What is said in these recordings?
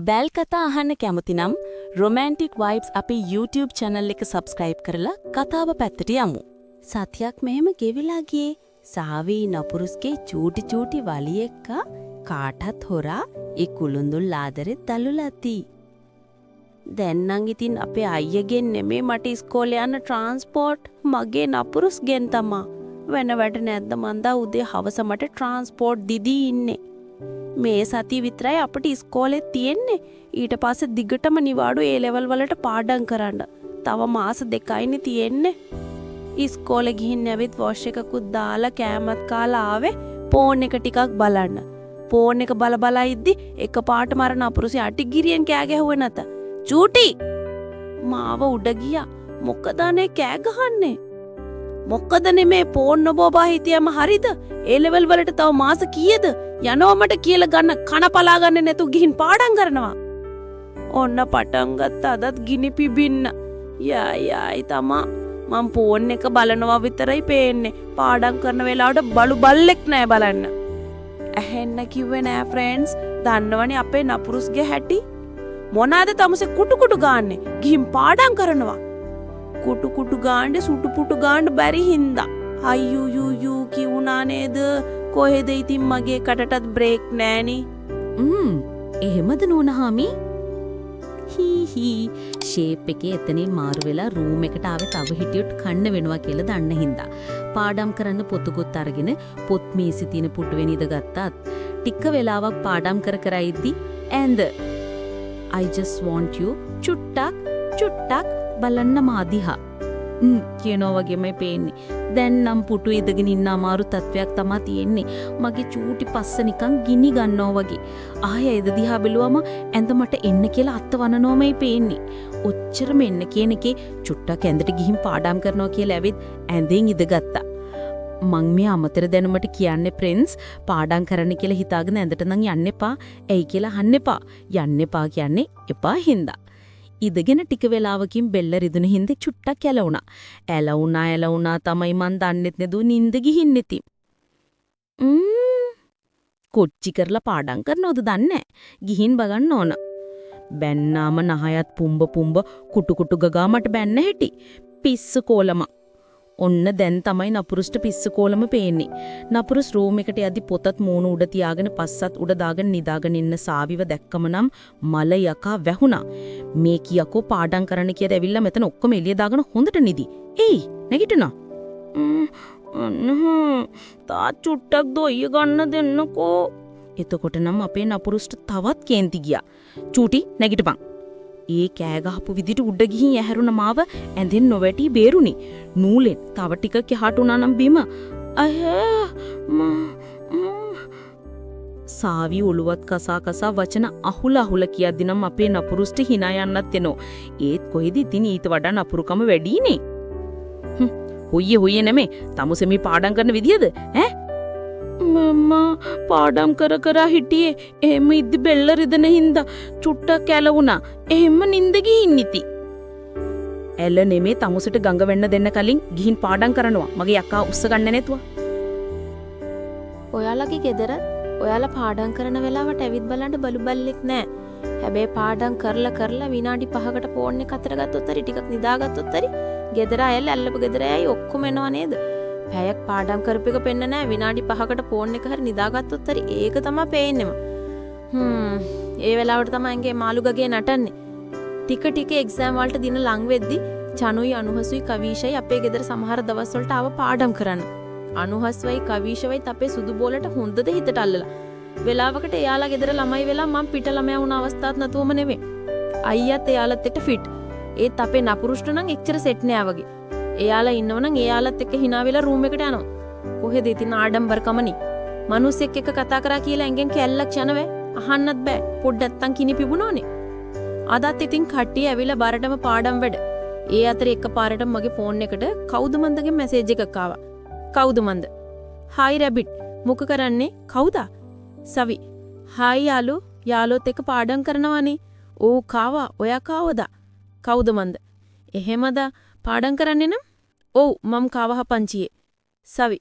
වැල් කතා අහන්න කැමති නම් romantic vibes අපේ YouTube channel එක subscribe කරලා කතාව පැත්තට යමු. සතියක් මෙහෙම ගෙවිලා ගියේ සාවී නපුරුස්ගේ චූටි වලි එක්ක කාටත් හොරා ඒ කුළුඳුල් ආදරෙත් දලුලති. දැන් නම් ඉතින් අපේ අයියගෙන් නෙමෙයි මට ඉස්කෝලේ යන ට්‍රාන්ස්පෝර්ට් මගේ නපුරුස්ගෙන් තමා. වෙන වැඩ නැද්ද මන්දා උදේ හවස මට ට්‍රාන්ස්පෝර්ට් දිදී ඉන්නේ. මේ සතිය විතරයි අපිට ඉස්කෝලේ තියෙන්නේ. ඊට පස්සේ දිගටම නිවාඩු ඒ ලෙවල් වලට පාඩම් කරන්න. තව මාස 2යිනේ තියෙන්නේ. ඉස්කෝලේ ගිහින් ඇවිත් වොෂ් එකකුත් දාලා කෑමත් කාලා ආවේ ෆෝන් එක ටිකක් බලන්න. ෆෝන් එක බල ඉද්දි එකපාරට මරණ අපුරුසි අටිගිරියෙන් කෑ ගැහුවේ නැත. චූටි මාව උඩ ගියා. මොකද අනේ කෑ ගහන්නේ? මොකද නෙමේ ෆෝන් නොබෝබා හිටියම හරිද? ඒ ලෙවල් වලට තව මාස කීයද? යනවා මට කියලා ගන්න කන පලා ගන්න නැතු ගිහින් පාඩම් කරනවා. ඔන්න පටන් ගත්ත අදත් ගිනි පිබින්න. යයි තමා මම ෆෝන් එක බලනවා විතරයි පේන්නේ. පාඩම් කරන වෙලාවට බලු බල්ලෙක් නෑ බලන්න. ඇහෙන්න කිව්වේ නෑ ෆ්‍රෙන්ඩ්ස්. දන්නවනේ අපේ නපුරුස්ගේ හැටි. මොනාද තමුසේ කුටු ගාන්නේ? ගිහින් පාඩම් කරනවා. කුටු ගාන්නේ සුටු ගාන්න බැරි හින්දා. අයියෝ කිවුනා නේද? කොහෙද ඉතින් මගේ කටටත් බ්‍රේක් නෑනේ. එහෙමද නෝනහාමි? හී ෂේප් එකේ එතනින් මාරු වෙලා රූම් එකට ආවේ තව හිටියොත් කන්න වෙනවා කියලා දන්න හින්දා. පාඩම් කරන්න පොතුකුත් අරගෙන පොත් මේසෙ තියෙන පුටුවේ නිදගත්තත් ටික වෙලාවක් පාඩම් කර ඉද්දි and I just want you චුට්ටක් බලන්න මාදිහා. කියනවා වගේමයි පේන්නේ. දැන් නම් පුටු ඉදගෙන ඉන්න අමාරු තත්වයක් තමයි තියෙන්නේ. මගේ චූටි පස්ස නිකන් ගිනි ගන්නවා වගේ. ආයෙ එද දිහා බැලුවම ඇඳ මට එන්න කියලා අත්ත වනනෝමයි පේන්නේ. ඔච්චරම එන්න කියන එකේ චුට්ටක් ඇඳට ගිහින් පාඩම් කරනවා කියලා ඇවිත් ඇඳෙන් ඉදගත්තා. මං මේ අමතර දැනුමට කියන්නේ ප්‍රින්ස් පාඩම් කරන්න කියලා හිතාගෙන ඇඳට නම් යන්න එපා. එයි කියලා අහන්න එපා. යන්න එපා කියන්නේ එපා හින්දා. ඉදගෙන ටික වෙලාවකින් බෙල්ල රිදුන හින්දේ චුට්ටක් ඇලවුණා. ඇලවුණා තමයි මන් දන්නෙත් නෙදු නින්ද ගිහින් ඉති. කොච්චි කරලා පාඩම් කරනවද දන්නේ? ගිහින් බලන්න ඕන. බැන්නාම නහයත් පුම්බ කුටු ගගා මට බැන්න හැටි. පිස්ස කොලම. ඔන්න දැන් තමයි නපුරුස්ට පිස්ස කොලම පේන්නේ. නපුරුස් රූම් එකට යද්දි පොතත් මූණ උඩ තියාගෙන පස්සත් උඩ දාගෙන නිදාගෙන ඉන්න සාවිව දැක්කම නම් මල යකා වැහුණා. මේ කියකෝ පාඩම් කරන්න කියලා ඇවිල්ලා මෙතන ඔක්කොම එළිය දාගෙන හොඳට නිදි. එයි නැගිටිනා. තා චුට්ටක් දොයිය ගන්න දෙන්නකෝ. එතකොට නම් අපේ නපුරුස්ට තවත් කේන්ති ගියා. චූටි නැගිටපන්. ඒ කෑ ගහපු විදිහට උඩ ගිහින් ඇහැරුණ මාව ඇඳෙන් නොවැටි බේරුණි. නූලෙන් තව ටිකක් යහට උනා නම් බිම. සාවි ඔළුවත් කසා වචන අහුල කියද්දි නම් අපේ නපුරුස්ට hina යන්නත් එනෝ. ඒත් කොහෙද ඉතින් ඊට වඩා නපුරුකම වැඩිනේ. හොయ్యේ නෙමේ. තමුසේ මේ පාඩම් කරන විදියද? ඈ මම්මා පාඩම් කර හිටියේ. එහෙම ඉද්දි බෙල්ල රිදෙන හින්දා චුට්ටක් ඇලවුණා. එහෙම නින්ද ගිහින් ඉති. ඇල නෙමේ තමුසට ගඟ වෙන්න දෙන්න කලින් ගිහින් පාඩම් කරනවා. මගේ යකා උස්ස ගන්න නැතුව. ඔයාලගේ ගෙදර ඔයාලා පාඩම් කරන වෙලාවට ඇවිත් බලන්න බලු බල්ලෙක් නෑ. හැබැයි පාඩම් කරලා විනාඩි 5කට ෆෝන් එක අතර ගත්තොත් හරි ටිකක් නිදාගත්තොත් හරි ගෙදර ඇල්ලපු ගෙදර ඇයි ඔක්කොම එනවා නේද? පැයක් පාඩම් කරපු එක පෙන්න නෑ. විනාඩි 5කට ෆෝන් එක හරි නිදාගත්තොත් හරි ඒක තමයි පේන්නේම. ඒ වෙලාවට තමයි ඇඟේ මාළු ගගේ නටන්නේ. ටික එක්සෑම් වලට දින ලඟ වෙද්දි චනුයි අනුහසුයි කවීෂයි අපේ ගෙදර සමහර දවස් වලට ආව පාඩම් කරන්න. අනුහස්වයි කවීෂවයි අපේ සුදු බෝලට හොඳද හිතට අල්ලලා. වෙලාවකට එයාලා ගෙදර ළමයි වෙලා මම පිට ළමයා වුණ අවස්ථාවක් නැතුවම නෙවෙයි. අයියාත් එයාලත් එක්ක ෆිට. ඒත් අපේ නපුරුෂ්ට නම් එච්චර සෙට් නෑ වගේ. එයාලා ඉන්නවනම් එයාලත් එක්ක hina වෙලා රූම් එකට යනවා. කොහෙද ඉතින් ආඩම්බරකමනේ. මිනිස්සෙක් එක්ක කතා කරා කියලා ඇඟෙන් කැල්ලක් යනවේ. අහන්නත් බෑ. පොඩ්ඩක් නැත්තම් කිනි පිබුණෝනේ. අදත් ඉතින් කට්ටිය ඇවිල්ලා බාරටම පාඩම් වැඩ. ඒ අතරේ එකපාරටම මගේ ෆෝන් එකට කවුද මන්දගේ මැසේජ් එකක් ආවා. කවුද මන්ද? Hi rabbit. මොක කරන්නේ? කවුද? සවි. හායි යාළුවොත් එක්ක පාඩම් කරනවානේ. ඕ කාවා. ඔයා කාවද? කවුද මන්ද? එහෙමද? පාඩම් කරන්නේ නම්? ඔව් මම කාවහ පංචියේ. සවි.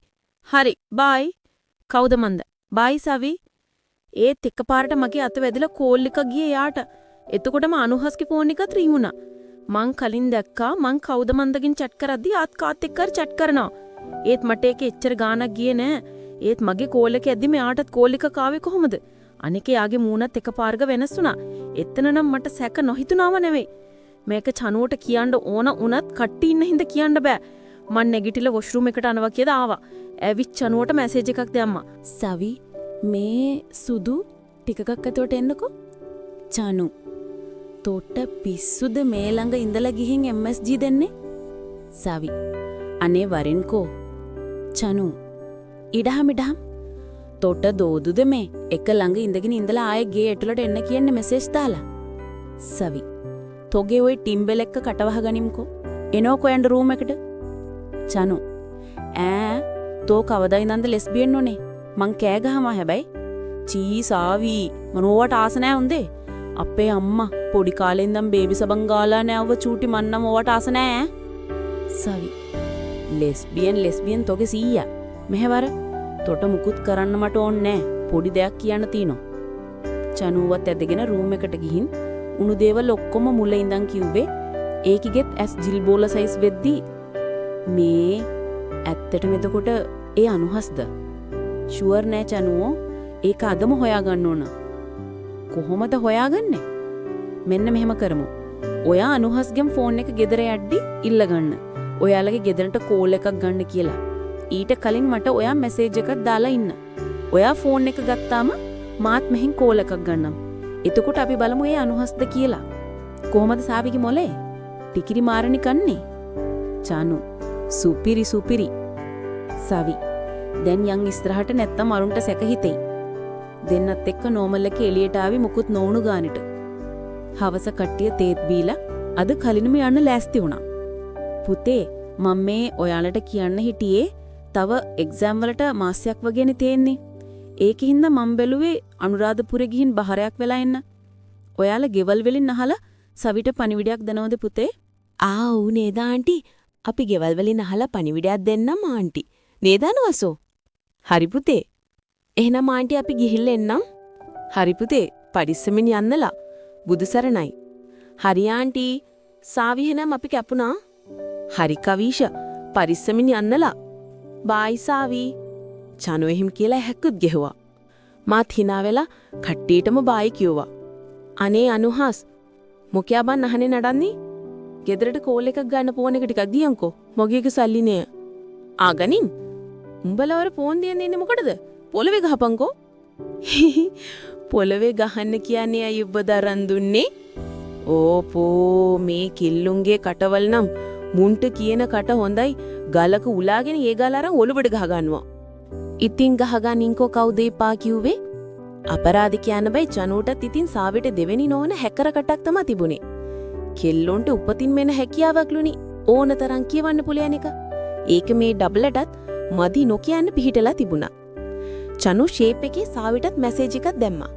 හරි බයි. කවුද මන්ද? බයි සවි. ඒත් එකපාරට මගේ අත වැදිලා කෝල් එක ගියේ යාට. එතකොටම අනුහස්ගේ ෆෝන් එකත් රින් වුණා. මං කලින් දැක්කා මං කවුද මන්දකින් chat කරද්දි ආත් කාත් එක්ක chat කරනවා. ඒත් මට ඒකේ එච්චර ගාණක් ගියේ නෑ. ඒත් මගේ කෝල් එක ඇද්දි මෙයාටත් කෝල් එකක් ආවේ කොහොමද? අනිකේ යාගේ මූණත් එකපාරක වෙනස් වුණා. එතන නම් මට සැක නොහිතුනම නෙවෙයි. මේක චනුවට කියන්න ඕන උනත් කට්ටි ඉන්න හින්දා කියන්න බෑ. මං නැගිටිලා වොෂ්රූම් එකට අනවා කියලා ආවා. ඇවිත් චනුවට මැසේජ් එකක් දැම්මා. සවි මේ සුදු ටිකක් අතට එන්නකෝ. චනු තොට පිස්සුද මේ ළඟ ඉඳලා ගිහින් MSG දෙන්නේ? සවි අනේ වරින්කෝ. චනු ඉඩහම් තොට දෝදුද මේ එක ළඟ ඉඳගෙන ඉඳලා ආයේ ගේ ඇතුළට එන්න කියන්නේ මෙසේජ් දාලා. සවි තොගේ ওই ටිම්බෙල් එක්ක කටවහ ගනිම්කෝ. එනෝකෝ යන්න රූම් එකට. චනු ඈ තෝ කවදා ඉඳන්ද ලෙස්බියන් උනේ? මං කෑ ගහමා හැබැයි. චී සාවි මනෝවට ආස නෑ උන්දේ. අපේ අම්මා පොඩි කාලේ ඉඳන් බේබි සබන් ගාලා නෑව චූටි මන්නම් ඕවට ආස නෑ. සවි ලෙස්බියන් තෝගේ සීයා. මෙහෙවර තොට මුකුත් කරන්න මට ඕනේ නෑ. පොඩි දෙයක් කියන්න තියෙනවා. චනුවත් ඇදගෙන රූම් එකට ගිහින් උණු දේවල් ඔක්කොම මුල ඉඳන් කිව්වේ. ඒකිගෙත් ඇස් ජිල් බෝල සයිස් වෙද්දි මේ ඇත්තටම එතකොට ඒ අනුහස්ද? ෂුවර් නෑ චනුවෝ. ඒක අදම හොයාගන්න ඕන. කොහොමද හොයාගන්නේ? මෙන්න මෙහෙම කරමු. ඔයා අනුහස්ගෙන් ෆෝන් එක ගෙදර යද්දි ඉල්ලගන්න. ඔයාලගේ ගෙදරට කෝල් එකක් ගන්න කියලා. ඊට කලින් මට ඔයා මැසේජ් එකක් දාලා ඉන්න. ඔයා ෆෝන් එක ගත්තාම මාත් මෙහෙන් කෝල් එකක් ගන්නම්. එතකොට අපි බලමු ඒ අනුහස්ද කියලා. කොහොමද සාවිගේ මොලේ? ටිකිරි මාරණි කන්නේ. චානු සුපිරි. සවි දැන් යන් ඉස්සරහට නැත්තම් අරුන්ට සැක හිතෙයි. දෙන්නත් එක්ක නෝමල් එක එළියට ආවි මුකුත් නොවුණු ගානට. හවස කට්ටිය තේත් බීලා අද කලින්ම යන්න ලෑස්ති වුණා. පුතේ මම මේ ඔයාලට කියන්න හිටියේ තව එක්සෑම් වලට මාසයක් වගේනේ තියෙන්නේ. ඒකින්ද මම බැලුවේ අනුරාධපුරේ ගිහින් බහරයක් වෙලා එන්න. ඔයාලා ගෙවල් වලින් අහලා සවිට පණිවිඩයක් දෙනවද පුතේ? ආ ඌ නේද ආන්ටි. අපි ගෙවල් වලින් අහලා පණිවිඩයක් දෙන්නම් ආන්ටි. නේද අනවසෝ? හරි පුතේ. එහෙනම් ආන්ටි අපි ගිහිල්ලා එන්නම්. හරි පුතේ පරිස්සමින් යන්නලා. බුදු සරණයි. හරි ආන්ටි. සාවි එහෙනම් අපි කැපුණා. හරි කවීෂ පරිස්සමින් යන්නලා. බායි සාවි. චනු එහෙම කියලා හැක්කුත් ගෙහුවා. මාත් hina වෙලා කට්ටියටම බායි කිව්වා. අනේ අනුහස් මොකියා බන් අහන්නේ නඩන්නේ? ගෙදරට කෝල් එකක් ගන්න ෆෝන් එක ටිකක් දියන්කෝ. මොගියගේ සල්ලි නේ. ආගනින්. උඹලවර ෆෝන් දියන්නේ ඉන්නේ මොකටද? පොළවේ ගහපන්කෝ. පොළවේ ගහන්න කියන්නේ අය ඔබ දරන් දුන්නේ? ඕපෝ මේ කිල්ලුන්ගේ කටවල් නම් මුන්ට කියන කට හොඳයි ගලක උලාගෙන ඒ ගල අරන් ඔලුවට ගහ ගන්නවා. ඉතින් ගහගනින්කෝ කවුද එපා කිව්වේ? අපරාධ කියන්න බයි චනුටත් ඉතින් සාවිට දෙවෙනි නොවන හැකර කටක් තමයි තිබුණේ. කෙල්ලොන්ට උපතින් මෙන්න හැකියාවක්ලුනි ඕන තරම් කියවන්න පුළුවන් එක. ඒක මේ ඩබලටත් මදි නොකියන්න පිහිටලා තිබුණා. චනු ෂේප් එකේ සාවිටත් මැසේජ් එකක් දැම්මා.